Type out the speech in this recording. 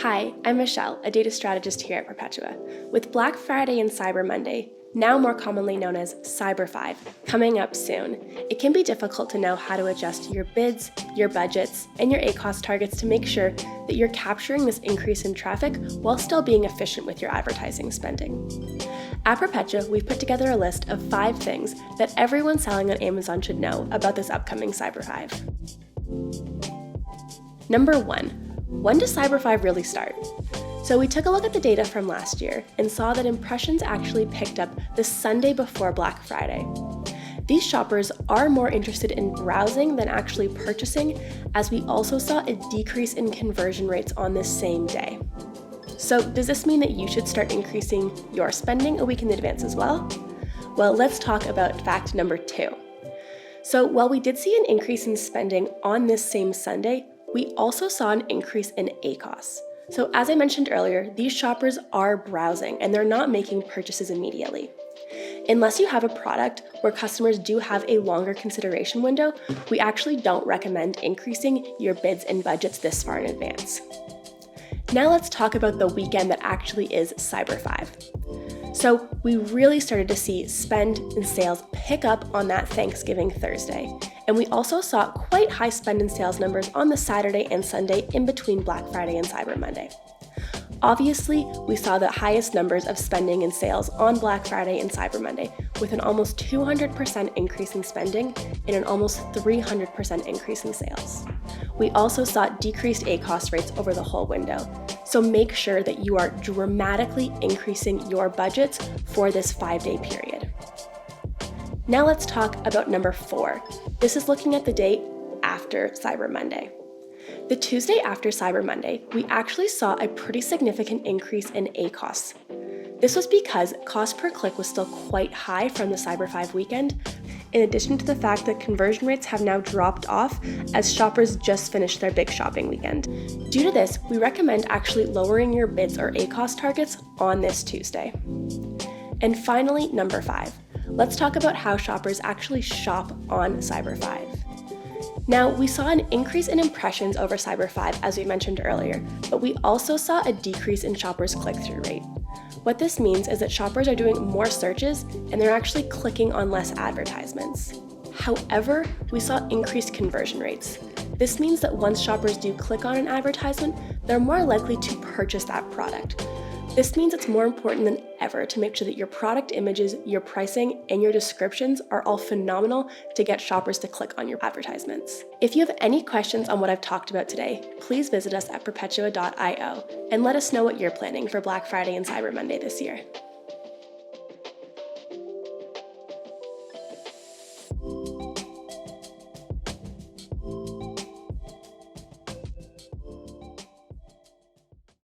Hi, I'm Michelle, a data strategist here at Perpetua. With Black Friday and Cyber Monday, now more commonly known as Cyber 5, coming up soon, it can be difficult to know how to adjust your bids, your budgets, and your ACoS targets to make sure that you're capturing this increase in traffic while still being efficient with your advertising spending. At Perpetua, we've put together a list of 5 things that everyone selling on Amazon should know about this upcoming Cyber 5. Number 1. When does Cyber 5 really start? So we took a look at the data from last year and saw that impressions actually picked up the Sunday before Black Friday. These shoppers are more interested in browsing than actually purchasing, as we also saw a decrease in conversion rates on this same day. So does this mean that you should start increasing your spending a week in advance as well? Well, let's talk about fact number 2. So while we did see an increase in spending on this same Sunday, we also saw an increase in ACoS. So as I mentioned earlier, these shoppers are browsing and they're not making purchases immediately. Unless you have a product where customers do have a longer consideration window, we actually don't recommend increasing your bids and budgets this far in advance. Now let's talk about the weekend that actually is Cyber 5. So we really started to see spend and sales pick up on that Thanksgiving Thursday. And we also saw quite high spend and sales numbers on the Saturday and Sunday in between Black Friday and Cyber Monday. Obviously, we saw the highest numbers of spending and sales on Black Friday and Cyber Monday, with an almost 200% increase in spending and an almost 300% increase in sales. We also saw decreased ACoS rates over the whole window, so make sure that you are dramatically increasing your budgets for this 5-day period. Now let's talk about number 4. This is looking at the day after Cyber Monday. The Tuesday after Cyber Monday, we actually saw a pretty significant increase in ACoS. This was because cost per click was still quite high from the Cyber 5 weekend, in addition to the fact that conversion rates have now dropped off as shoppers just finished their big shopping weekend. Due to this, we recommend actually lowering your bids or ACoS targets on this Tuesday. And finally, number 5. Let's talk about how shoppers actually shop on Cyber 5. Now, we saw an increase in impressions over Cyber 5, as we mentioned earlier, but we also saw a decrease in shoppers' click-through rate. What this means is that shoppers are doing more searches and they're actually clicking on less advertisements. However, we saw increased conversion rates. This means that once shoppers do click on an advertisement, they're more likely to purchase that product. This means it's more important than ever to make sure that your product images, your pricing, and your descriptions are all phenomenal to get shoppers to click on your advertisements. If you have any questions on what I've talked about today, please visit us at perpetua.io and let us know what you're planning for Black Friday and Cyber Monday this year.